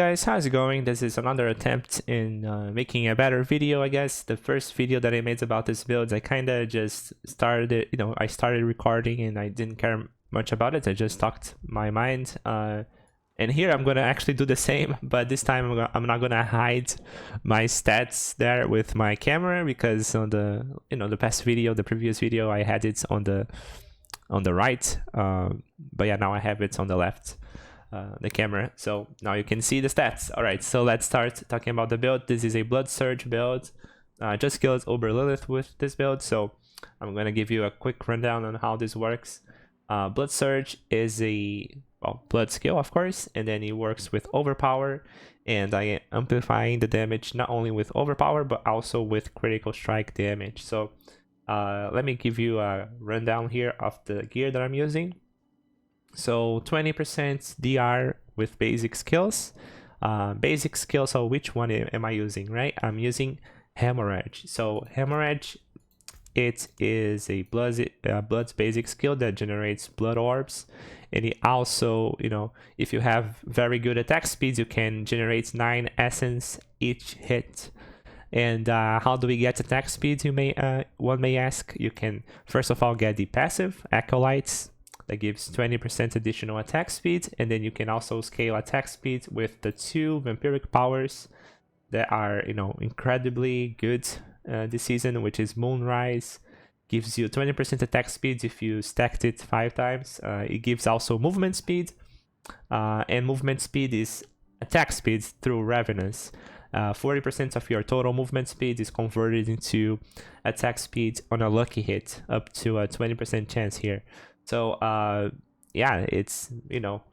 Guys, how's it going? This is another attempt in making a better video, I guess. The first video that I made about this build, I kind of just started it, I started recording and I didn't care much about it. I just talked my mind. And here I'm gonna actually do the same, but this time I'm not gonna hide my stats there with my camera, because on the the past video, the previous video, I had it on the right, but yeah, now I have it on the left. The camera, so now you can see the stats. All right, so let's start talking about the build. This is a Blood Surge build. Just killed Uber Lilith with this build, so I'm gonna give you a quick rundown on how this works. Blood Surge is a blood skill, of course, and then it works with Overpower, and I am amplifying the damage not only with Overpower but also with critical strike damage. So let me give you a rundown here of the gear that I'm using. So 20% DR with basic skills. Basic skills, so which one am I using, right? I'm using Hemorrhage. So Hemorrhage, it is a blood's basic skill that generates blood orbs. And it also, if you have very good attack speeds, you can generate 9 essence each hit. And how do we get attack speeds, one may ask? You can first of all get the passive Acolytes, that gives 20% additional attack speed, and then you can also scale attack speed with the 2 vampiric powers that are incredibly good this season, which is Moonrise. Gives you 20% attack speed if you stacked it 5 times. It gives also movement speed, and movement speed is attack speed through Revenance. 40% of your total movement speed is converted into attack speed on a lucky hit, up to a 20% chance here. So yeah, it's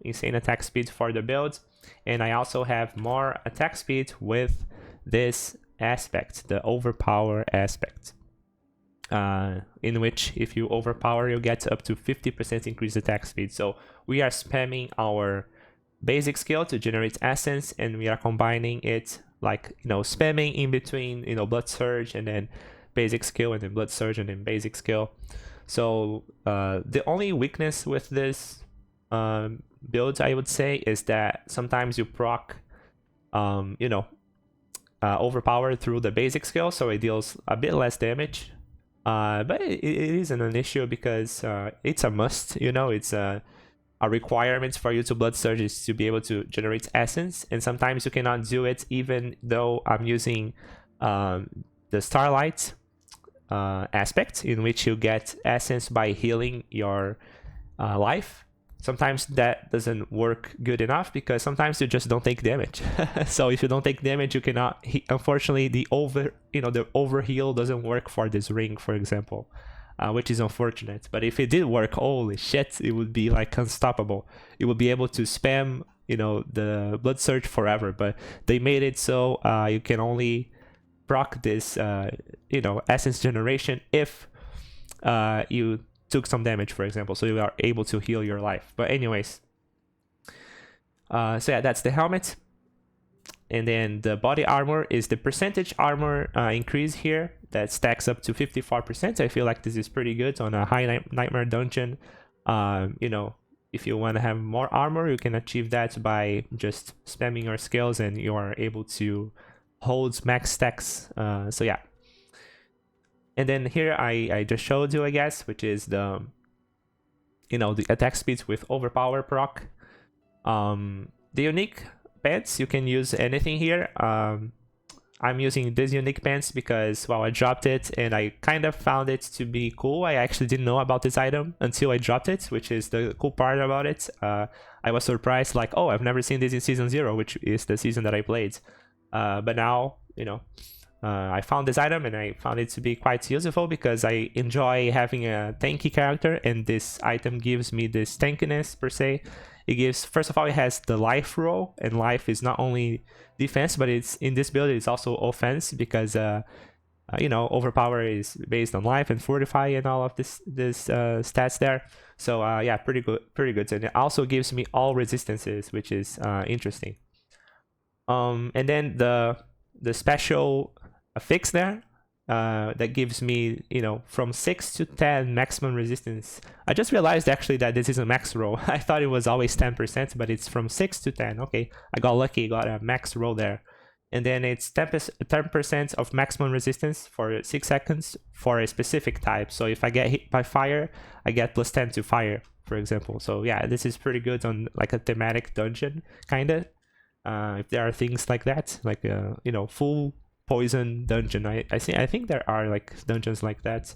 insane attack speed for the build. And I also have more attack speed with this aspect, the Overpower aspect, in which if you overpower, you get up to 50% increased attack speed. So we are spamming our basic skill to generate essence, and we are combining it, like spamming in between Blood Surge and then basic skill, and then Blood Surge and then basic skill. So the only weakness with this build, I would say, is that sometimes you proc Overpower through the basic skill, so it deals a bit less damage, but it isn't an issue, because it's a must. It's a requirement for you to Blood Surge is to be able to generate essence, and sometimes you cannot do it even though I'm using the Starlight aspect, in which you get essence by healing your life. Sometimes that doesn't work good enough, because sometimes you just don't take damage. So if you don't take damage, you cannot, unfortunately, the over heal doesn't work for this ring, for example, which is unfortunate. But if it did work, holy shit, it would be like unstoppable. It would be able to spam the Blood Surge forever. But they made it so you can only proc this essence generation if you took some damage, for example, so you are able to heal your life. But anyways, so yeah, that's the helmet. And then the body armor is the percentage armor increase here that stacks up to 54%. I feel like this is pretty good on a high nightmare dungeon. If you want to have more armor, you can achieve that by just spamming your skills, and you are able to hold max stacks. So yeah. And then here I just showed you, I guess, which is the the attack speeds with Overpower proc. The unique pants, you can use anything here. I'm using this unique pants because, well, I dropped it and I kind of found it to be cool. I actually didn't know about this item until I dropped it, which is the cool part about it. I was surprised, like, oh, I've never seen this in Season 0, which is the season that I played. But now, I found this item and I found it to be quite useful, because I enjoy having a tanky character, and this item gives me this tankiness per se. It gives, first of all, it has the life roll, and life is not only defense, but it's in this build it's also offense, because Overpower is based on life and fortify and all of this stats there. So yeah, pretty good. And it also gives me all resistances, which is interesting. And then the special fix there, that gives me, you know, from 6 to 10 maximum resistance. I just realized actually that this is a max roll. I thought it was always 10%, but it's from 6 to 10. Okay, I got lucky, got a max roll there. And then it's 10% of maximum resistance for 6 seconds for a specific type. So if I get hit by fire, I get plus 10 to fire, for example. So yeah, this is pretty good on like a thematic dungeon, kind of. If there are things like that, like you know, full poison dungeon. I think there are like dungeons like that.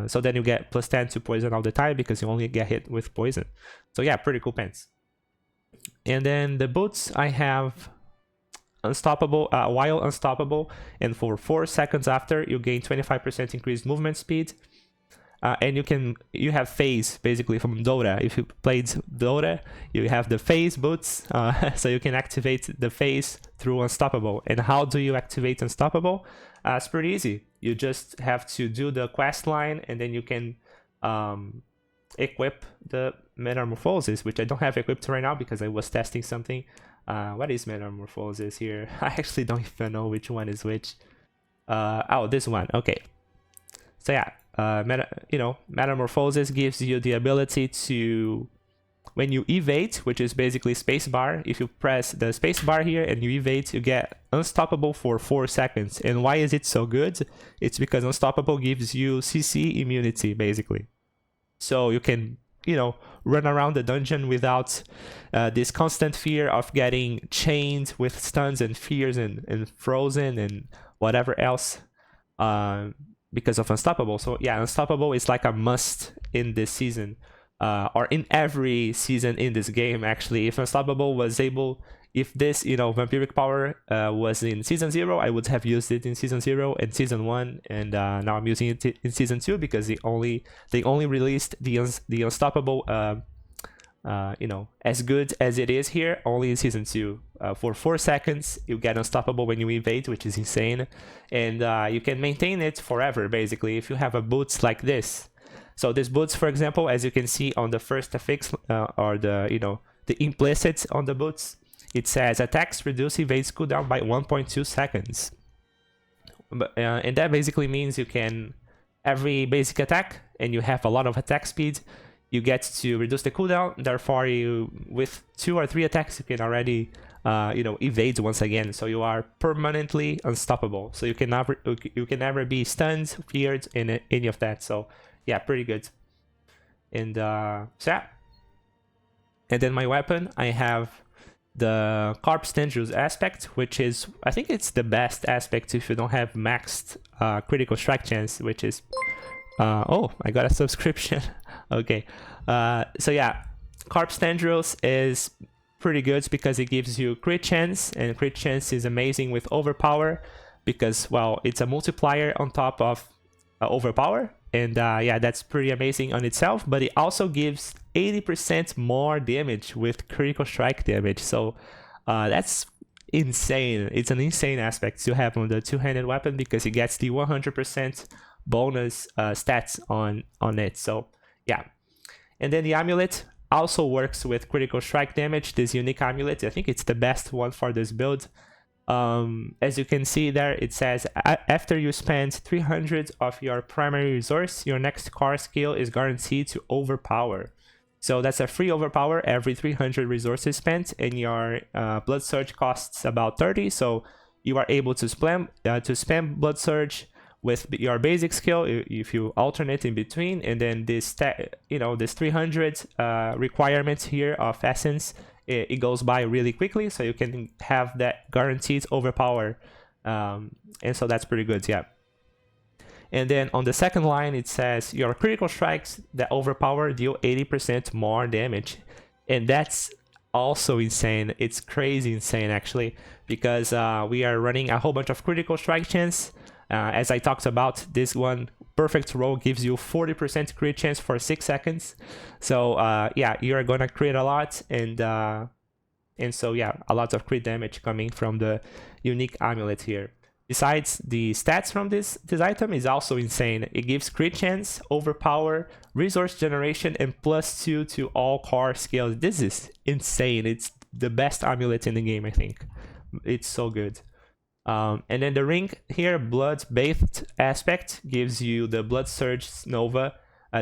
So then you get plus 10 to poison all the time because you only get hit with poison. So yeah, pretty cool pants. And then the boots, I have unstoppable, while unstoppable, and for 4 seconds after you gain 25% increased movement speed. And you have phase basically from Dota. If you played Dota, you have the phase boots, so you can activate the phase through unstoppable. And how do you activate unstoppable? It's pretty easy. You just have to do the quest line, and then you can equip the metamorphosis, which I don't have equipped right now because I was testing something. What is metamorphosis here? I actually don't even know which one is which. Oh, this one. Okay. So yeah. Metamorphosis gives you the ability to, when you evade, which is basically spacebar, if you press the spacebar here and you evade, you get unstoppable for 4 seconds. And why is it so good? It's because unstoppable gives you CC immunity, basically. So you can, you know, run around the dungeon without this constant fear of getting chained with stuns and fears and frozen and whatever else. Because of unstoppable. So yeah, unstoppable is like a must in this season, or in every season in this game actually. If unstoppable was able, if this, you know, vampiric power was in season 0, I would have used it in season 0 and season 1, and now I'm using it in season 2 because they only released the unstoppable you know, as good as it is here, only in season 2. For 4 seconds, you get unstoppable when you evade, which is insane, and you can maintain it forever, basically, if you have a boots like this. So this boots, for example, as you can see on the first affix, or the, you know, the implicit on the boots, it says attacks reduce evades cooldown by 1.2 seconds. And that basically means you can, every basic attack, and you have a lot of attack speed, you get to reduce the cooldown. Therefore, you, with 2 or 3 attacks, you can already, you know, evade once again. So you are permanently unstoppable. So you can never be stunned, feared, in any of that. So yeah, pretty good. And so yeah. And then my weapon, I have the Corpse Dangerous aspect, which is, I think it's the best aspect if you don't have maxed critical strike chance, which is oh, I got a subscription. Okay. So yeah, Corpse Tendrils is pretty good because it gives you crit chance, and crit chance is amazing with overpower because, well, it's a multiplier on top of overpower, and yeah, that's pretty amazing on itself, but it also gives 80% more damage with critical strike damage. So that's insane. It's an insane aspect to have on the two-handed weapon because it gets the 100% bonus stats on it. So yeah. And then the amulet also works with critical strike damage. This unique amulet, I think it's the best one for this build. As you can see there, it says after you spend 300 of your primary resource, your next core skill is guaranteed to overpower. So that's a free overpower every 300 resources spent, and your blood surge costs about 30. So you are able to spam blood surge with your basic skill if you alternate in between, and then this this 300 requirement here of essence, it goes by really quickly, so you can have that guaranteed overpower, and so that's pretty good. Yeah. And then on the second line, it says your critical strikes that overpower deal 80% more damage, and that's also insane. It's crazy insane actually, because we are running a whole bunch of critical strike chance. As I talked about, this one perfect roll gives you 40% crit chance for 6 seconds. So yeah, you're gonna crit a lot, and so yeah, a lot of crit damage coming from the unique amulet here. Besides, the stats from this item is also insane. It gives crit chance, overpower, resource generation, and +2 to all core skills. This is insane. It's the best amulet in the game, I think. It's so good. And then the ring here, blood bathed aspect, gives you the blood surge nova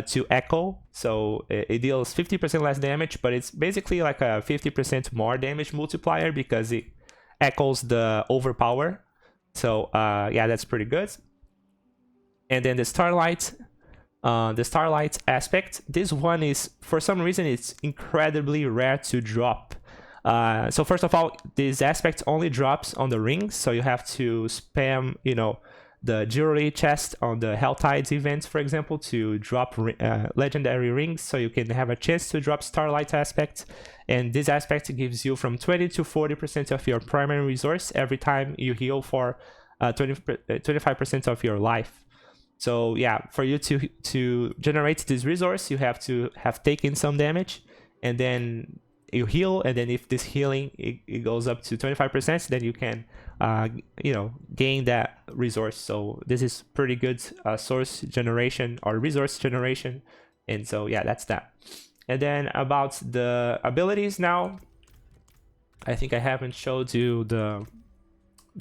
to echo. So it deals 50% less damage, but it's basically like a 50% more damage multiplier because it echoes the overpower. So yeah, that's pretty good. And then the starlight aspect, this one is, for some reason, it's incredibly rare to drop. So first of all, this aspect only drops on the rings, so you have to spam, you know, the jewelry chest on the Hell Tides events, for example, to drop legendary rings, so you can have a chance to drop starlight aspect. And this aspect gives you from 20 to 40% of your primary resource every time you heal for 25% of your life. So yeah, for you to generate this resource, you have to have taken some damage, and then you heal, and then if this healing it goes up to 25%, then you can you know, gain that resource. So this is pretty good source generation or resource generation. And so yeah, that's that. And then about the abilities now, I think I haven't showed you the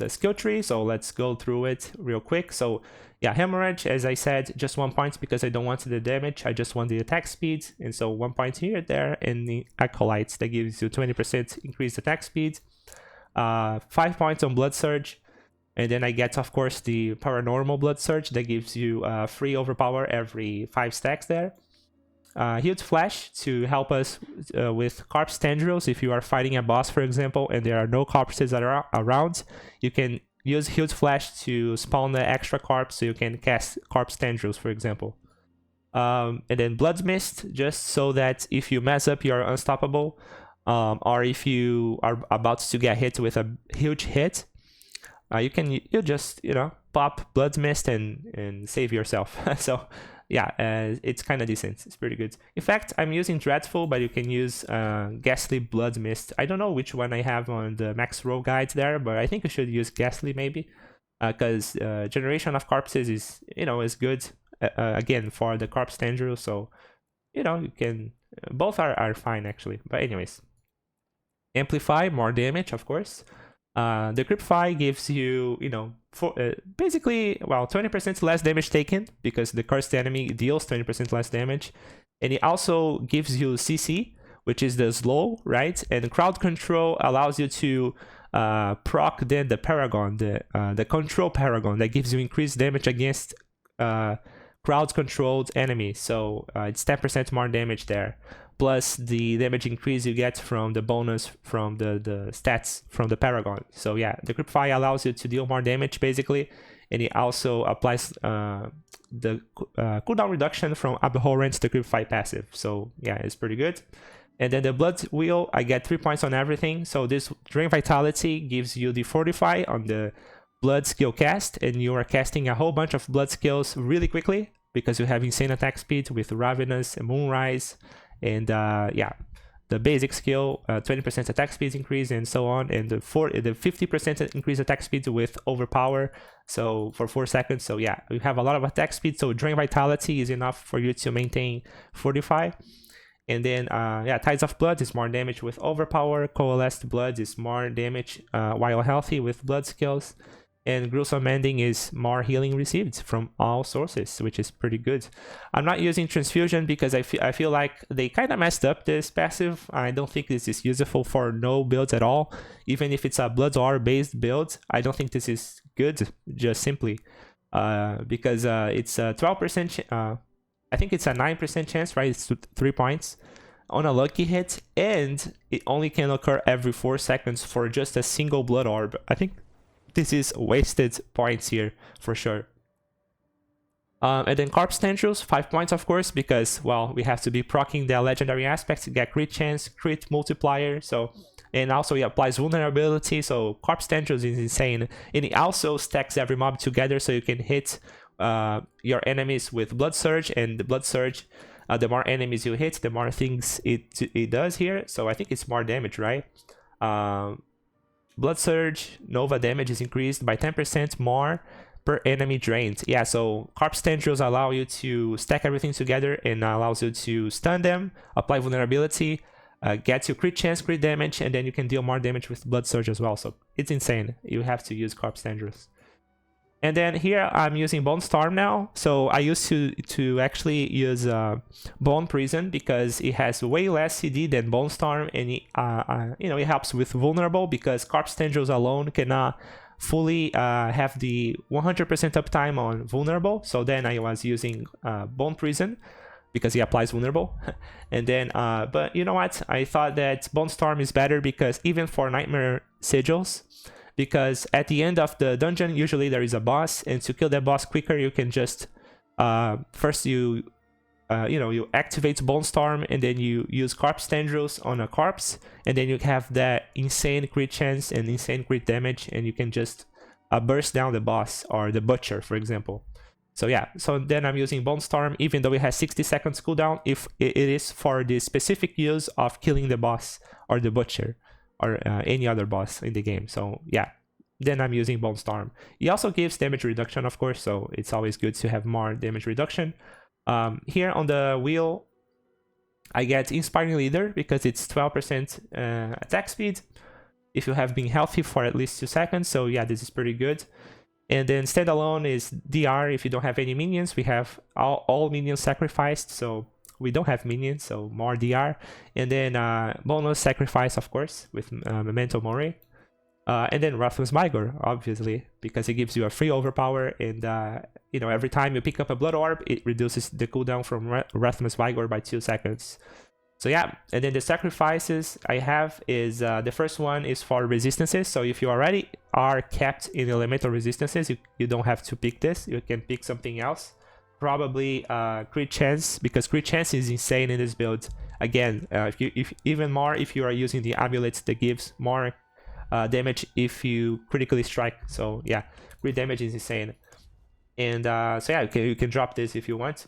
skill tree, so let's go through it real quick. So yeah, hemorrhage, as I said, just 1 point because I don't want the damage, I just want the attack speed. And so 1 point here, there, and the acolytes, that gives you 20% increased attack speed. 5 points on blood surge, and then I get, of course, the paranormal blood surge that gives you free overpower every 5 stacks there. Huge flash to help us with corpse tendrils. If you are fighting a boss, for example, and there are no corpses around, you can use huge flash to spawn the extra corpse, so you can cast corpse tendrils, for example. And then blood mist, just so that if you mess up, you're unstoppable, or if you are about to get hit with a huge hit, you just, you know, pop blood mist and save yourself. So yeah, it's kind of decent. It's pretty good. In fact, I'm using Dreadful, but you can use Ghastly Blood Mist. I don't know which one I have on the max roll guides there, but I think you should use Ghastly maybe, because Generation of Corpses is, you know, is good again for the corpse tendril. So, you know, you can, both are fine actually. But anyways, Amplify, more damage, of course. The Decryptify gives you, you know, basically, well, 20% less damage taken because the cursed enemy deals 20% less damage. And it also gives you CC, which is the slow, right? And crowd control allows you to proc then the Paragon, the control Paragon, that gives you increased damage against crowd controlled enemies. So it's 10% more damage there, plus the damage increase you get from the bonus from the stats from the Paragon. So yeah, the Decryptify allows you to deal more damage basically, and it also applies the cooldown reduction from Abhorrent Decryptify passive. So yeah, it's pretty good. And then the Blood Wheel, I get 3 points on everything. So this Drain Vitality gives you the Fortify on the blood skill cast, and you are casting a whole bunch of blood skills really quickly because you have insane attack speed with Ravenous and Moonrise. And yeah, the basic skill, 20% attack speed increase and so on, and the 50% increase attack speed with overpower, so for 4 seconds. So yeah, you have a lot of attack speed, so Drain Vitality is enough for you to maintain Fortify. And then yeah, Tides of Blood is more damage with overpower. Coalesced Blood is more damage while healthy with blood skills. And Gruesome Ending is more healing received from all sources, which is pretty good. I'm not using Transfusion because I feel like they kind of messed up this passive. I don't think this is useful for no builds at all. Even if it's a Blood Ore based build, I don't think this is good, just simply. Because it's a 12%, I think it's a 9% chance, right? It's 3 points on a lucky hit, and it only can occur every 4 seconds for just a single Blood Orb. I think this is wasted points here for sure. And then Corpse Tendrils, 5 points of course, because, well, we have to be proccing the legendary aspects to get crit chance, crit multiplier. So, and also it applies vulnerability, so Corpse Tendrils is insane. And it also stacks every mob together, so you can hit your enemies with Blood Surge, and the Blood Surge, the more enemies you hit, the more things it does here. So I think it's more damage, right? Blood Surge Nova damage is increased by 10% more per enemy drained. Yeah, so Corpse Tendrils allow you to stack everything together and allows you to stun them, apply vulnerability, gets you crit chance, crit damage, and then you can deal more damage with Blood Surge as well. So it's insane. You have to use Corpse Tendrils. And then here I'm using Bone Storm now. So I used to actually use Bone Prison because it has way less CD than Bone Storm, and it, it helps with Vulnerable because Corpse Tendrils alone cannot fully have the 100% uptime on Vulnerable. So then I was using Bone Prison because he applies Vulnerable. And then, but you know what? I thought that Bone Storm is better because even for Nightmare Sigils, because at the end of the dungeon, usually there is a boss, and to kill that boss quicker, you can just first you activate Bone Storm, and then you use Corpse Tendrils on a corpse, and then you have that insane crit chance and insane crit damage, and you can just burst down the boss or the Butcher, for example. So yeah, so then I'm using Bone Storm, even though it has 60 seconds cooldown, if it is for the specific use of killing the boss or the Butcher, or any other boss in the game. So yeah, then I'm using Bone Storm. It also gives damage reduction, of course, so it's always good to have more damage reduction. Here on the wheel, I get Inspiring Leader because it's 12% attack speed if you have been healthy for at least 2 seconds. So yeah, this is pretty good. And then Standalone is DR if you don't have any minions. We have all minions sacrificed, so we don't have minions, so more DR. And then bonus sacrifice, of course, with Memento Mori. And then Wrathman's Vigor, obviously, because it gives you a free overpower. And every time you pick up a Blood Orb, it reduces the cooldown from Wrathman's Vigor by 2 seconds. So yeah, and then the sacrifices I have is the first one is for resistances. So if you already are capped in elemental resistances, you don't have to pick this. You can pick something else. Probably crit chance, because crit chance is insane in this build. Again, if even more if you are using the amulets that gives more damage if you critically strike. So yeah, crit damage is insane. And so yeah, you can drop this if you want.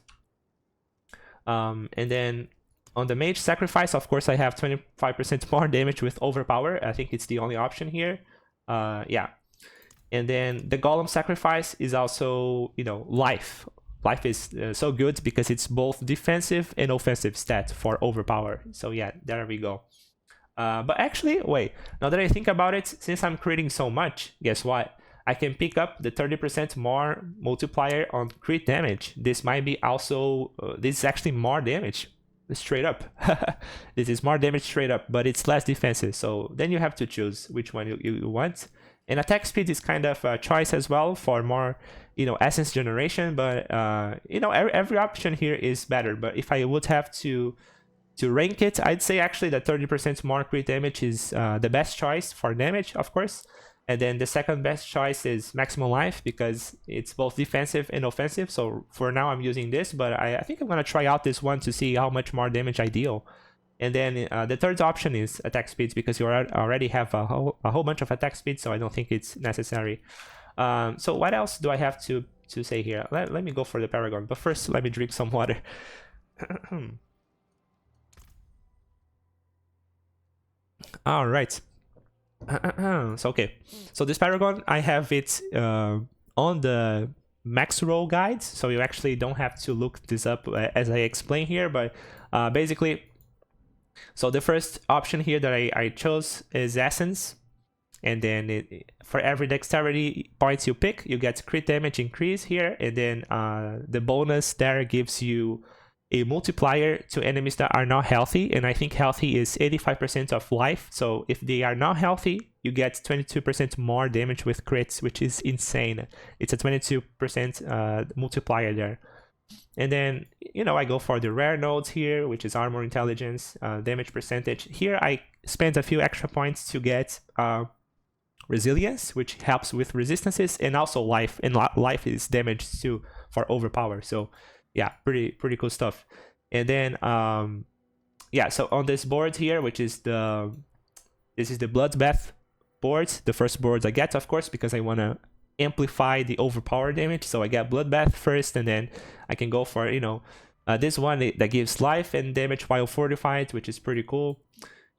And then on the mage sacrifice, of course, I have 25% more damage with overpower. I think it's the only option here. Yeah. And then the golem sacrifice is also, life. Life is so good because it's both defensive and offensive stat for overpower. So yeah, there we go. But actually, wait, now that I think about it, since I'm critting so much, guess what? I can pick up the 30% more multiplier on crit damage. This might be also, this is actually more damage, straight up. This is more damage straight up, but it's less defensive. So then you have to choose which one you want. And attack speed is kind of a choice as well for more, essence generation. But, every option here is better. But if I would have to rank it, I'd say actually that 30% more crit damage is the best choice for damage, of course. And then the second best choice is maximum life because it's both defensive and offensive. So for now I'm using this, but I think I'm going to try out this one to see how much more damage I deal. And then the third option is attack speeds because you already have a whole bunch of attack speed, so I don't think it's necessary. So what else do I have to say here? Let me go for the Paragon, but first let me drink some water. All right. So okay, so this Paragon, I have it on the max roll guide, so you actually don't have to look this up as I explain here, but basically, so the first option here that I chose is Essence, and then for every dexterity points you pick, you get crit damage increase here, and then the bonus there gives you a multiplier to enemies that are not healthy, and I think healthy is 85% of life, so if they are not healthy, you get 22% more damage with crits, which is insane. It's a 22% multiplier there. And then, I go for the rare nodes here, which is armor intelligence, damage percentage. Here I spent a few extra points to get resilience, which helps with resistances, and also life, and life is damage too for overpower. So yeah, pretty cool stuff. And then so on this board here, which is this is the Bloodbath board, the first board I get, of course, because I want to amplify the overpower damage. So I get Bloodbath first, and then I can go for this one that gives life and damage while fortified, which is pretty cool.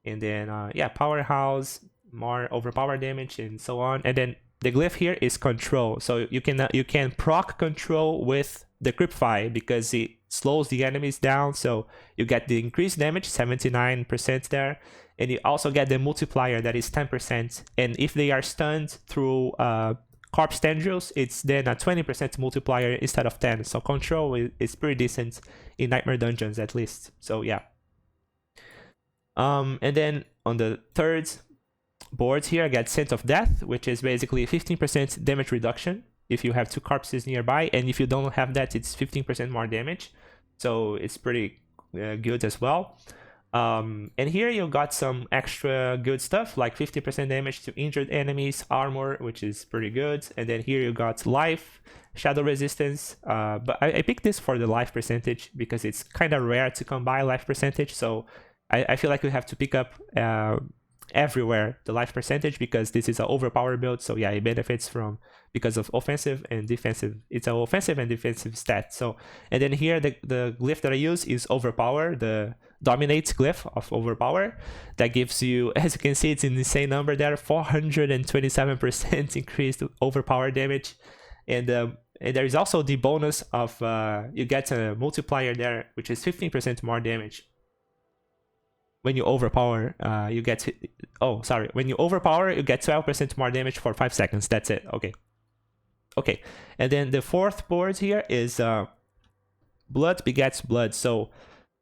And then Powerhouse, more overpower damage, and so on. And then the glyph here is control, so you can proc control with the Cripify because it slows the enemies down. So you get the increased damage, 79% there. And you also get the multiplier that is 10%. And if they are stunned through corpse tendrils, it's then a 20% multiplier instead of 10. So control is pretty decent in Nightmare Dungeons at least. So yeah. And then on the third board here, I got Scent of Death, which is basically 15% damage reduction if you have 2 corpses nearby, and if you don't have that, it's 15% more damage. So it's pretty good as well. And here you got some extra good stuff like 50% damage to injured enemies, armor, which is pretty good. And then here you got life, shadow resistance. But I picked this for the life percentage because it's kind of rare to come by life percentage. So I feel like you have to pick up everywhere the life percentage because this is an overpowered build. So yeah, it benefits from because of offensive and defensive. It's an offensive and defensive stat. So and then here the glyph that I use is overpower, the dominate glyph of overpower that gives you, as you can see, it's an insane number there, 427% increased overpower damage. And there is also the bonus of you get a multiplier there, which is 15% more damage. When you overpower, you get when you overpower, you get 12% more damage for 5 seconds. That's it. Okay. And then the fourth board here is blood begets blood. So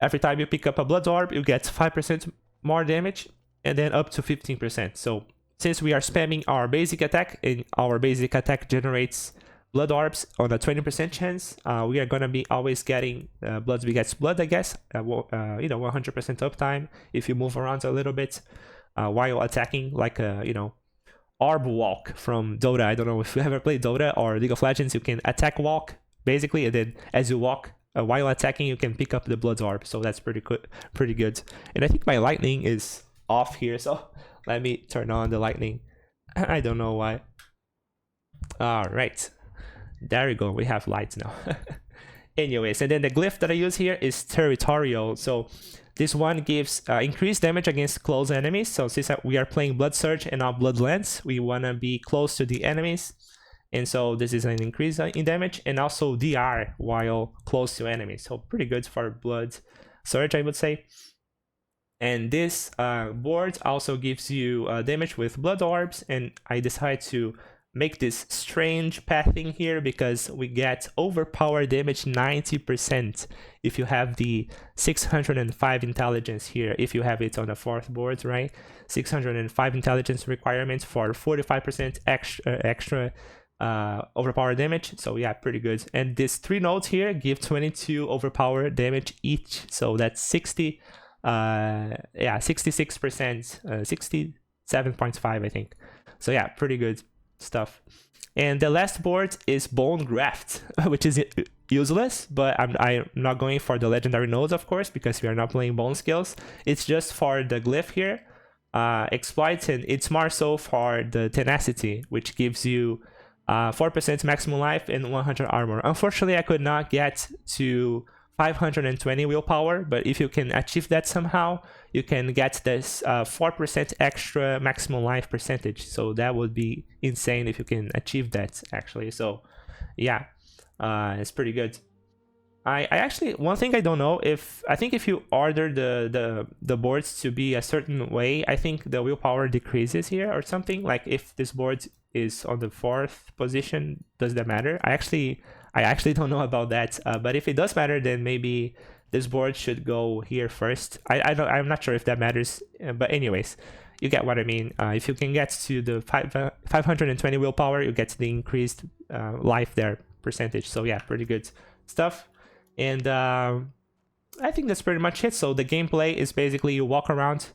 every time you pick up a blood orb, you get 5% more damage, and then up to 15%. So since we are spamming our basic attack, and our basic attack generates blood orbs on a 20% chance, we are gonna be always getting blood begets blood, I guess. 100% uptime if you move around a little bit while attacking, like orb walk from Dota. I don't know if you ever played Dota or League of Legends. You can attack walk basically, and then as you walk while attacking, you can pick up the blood orb. So that's pretty good. And I think my lightning is off here, so let me turn on the lightning. I don't know why. All right. There we go, we have lights now. Anyways, and then the glyph that I use here is territorial. So this one gives increased damage against close enemies. So since we are playing Blood Surge and not Bloodlands, we want to be close to the enemies. And so this is an increase in damage, and also DR while close to enemies. So pretty good for Blood Surge, I would say. And this board also gives you damage with blood orbs, and I decided to make this strange pathing here because we get overpower damage 90% if you have the 605 intelligence here. If you have it on the fourth board, right? 605 intelligence requirements for 45% extra overpower damage. So yeah, pretty good. And these 3 nodes here give 22 overpower damage each. So that's 66%, 67.5, I think. So yeah, pretty good stuff. And the last board is Bone Graft, which is useless, but I'm not going for the legendary nodes, of course, because we are not playing bone skills. It's just for the glyph here, exploits, and it's more so for the tenacity, which gives you 4% maximum life and 100 armor. Unfortunately, I could not get to 520 willpower, but if you can achieve that somehow, you can get this 4% extra maximum life percentage. So that would be insane if you can achieve that, actually. So yeah, it's pretty good. I actually, one thing I don't know, I think if you order the boards to be a certain way, I think the willpower decreases here or something. Like if this board is on the 4th position, does that matter? I actually don't know about that, but if it does matter, then maybe this board should go here first. I'm not sure if that matters, but anyways, you get what I mean. If you can get to the 520 willpower, you get the increased life there percentage. So yeah, pretty good stuff. And I think that's pretty much it. So the gameplay is basically you walk around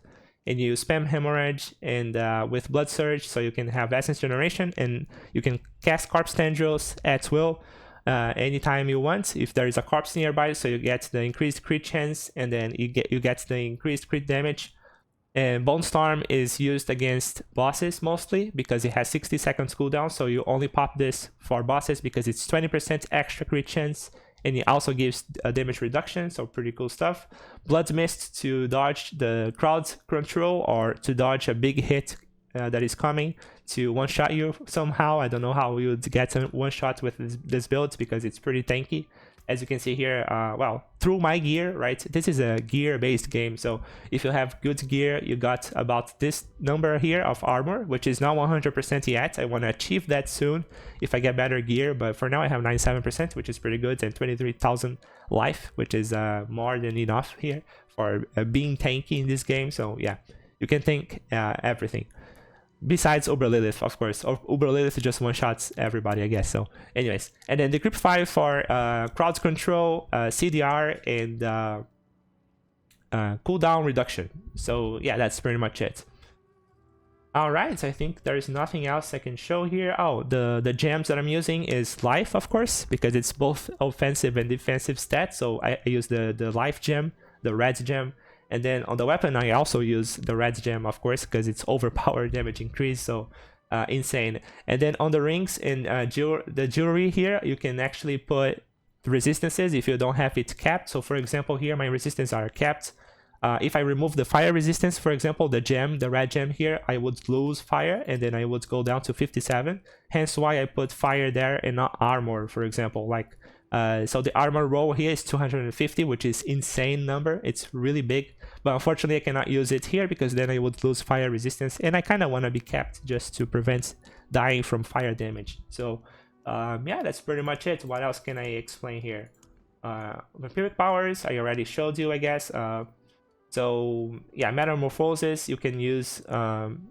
and you spam hemorrhage and with blood surge, so you can have essence generation and you can cast corpse tendrils at will. Anytime you want, if there is a corpse nearby, so you get the increased crit chance, and then you get the increased crit damage. And Bone Storm is used against bosses mostly because it has 60 seconds cooldown, so you only pop this for bosses because it's 20% extra crit chance, and it also gives a damage reduction, so pretty cool stuff. Blood Mist to dodge the crowd control or to dodge a big hit that is coming to one-shot you somehow. I don't know how you would get one shot with this build because it's pretty tanky. as you can see here, well, through my gear, right? This is a gear-based game, so if you have good gear, you got about this number here of armor, which is not 100% yet. I want to achieve that soon if I get better gear, but for now I have 97%, which is pretty good, and 23,000 life, which is more than enough here for being tanky in this game. So yeah, you can tank everything. Besides Uber Lilith, of course. Uber Lilith just one-shots everybody, I guess. So anyways, and then the Decrypt 5 for crowd control, CDR, and cooldown reduction. So yeah, that's pretty much it. Alright, I think there's nothing else I can show here. Oh, the gems that I'm using is life, of course, because it's both offensive and defensive stats. So I use the life gem, the red gem. And then on the weapon, I also use the red gem, of course, because it's overpowered damage increase, so insane. And then on the rings and the jewelry here, you can actually put resistances if you don't have it capped. So for example, here my resistances are capped. If I remove the fire resistance, for example, the gem, the red gem here, I would lose fire, and then I would go down to 57. Hence why I put fire there and not armor, for example, like. So the armor roll here is 250, which is insane number. It's really big, but unfortunately I cannot use it here because then I would lose fire resistance, and I kind of want to be capped just to prevent dying from fire damage. So yeah, that's pretty much it. What else can I explain here? Vampiric powers, I already showed you, I guess. So yeah, metamorphosis you can use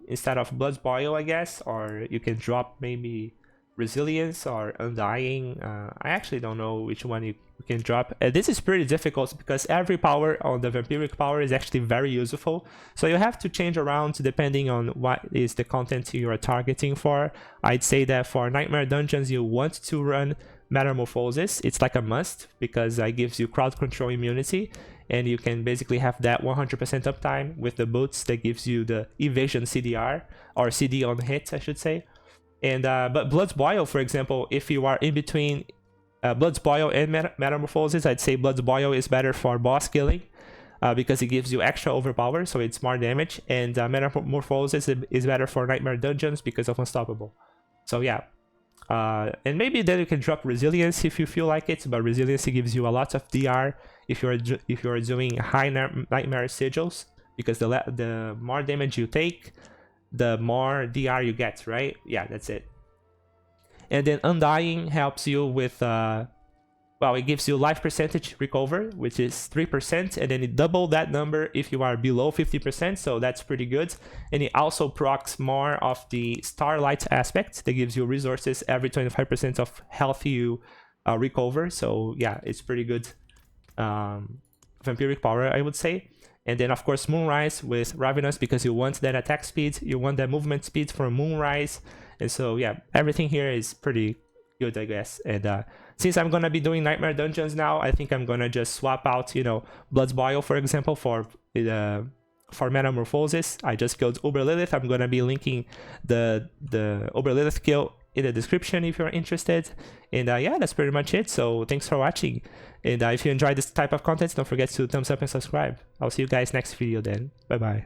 instead of blood boil, I guess, or you can drop maybe resilience or undying. I actually don't know which one you can drop. This is pretty difficult because every power on the vampiric power is actually very useful, so you have to change around depending on what is the content you are targeting for. I'd say that for nightmare dungeons you want to run metamorphosis. It's like a must because it gives you crowd control immunity, and you can basically have that 100% uptime with the boots that gives you the evasion CDR, or CD on hit I should say. And but Blood's Boil, for example, if you are in between Blood's Boil and Metamorphosis, I'd say Blood's Boil is better for boss killing because it gives you extra overpower, so it's more damage. And Metamorphosis is better for Nightmare Dungeons because of Unstoppable. So yeah. And maybe then you can drop Resilience if you feel like it, but Resilience gives you a lot of DR if you are doing high Nightmare Sigils, because the more damage you take, the more DR you get, right? Yeah, that's it. And then Undying helps you with, well, it gives you life percentage recover, which is 3%, and then it double that number if you are below 50%, so that's pretty good. And it also procs more of the Starlight aspect that gives you resources every 25% of health you recover, so yeah, it's pretty good vampiric power, I would say. And then of course Moonrise with Ravenous, because you want that attack speed, you want that movement speed from Moonrise, and so yeah, everything here is pretty good, I guess. And since I'm gonna be doing Nightmare Dungeons now, I think I'm gonna just swap out, you know, Blood's Boil, for example, for Metamorphosis. I just killed Uber Lilith. I'm gonna be linking the Uber Lilith kill in the description if you're interested. And yeah, that's pretty much it. So thanks for watching. And if you enjoyed this type of content, don't forget to thumbs up and subscribe. I'll see you guys next video then. Bye bye.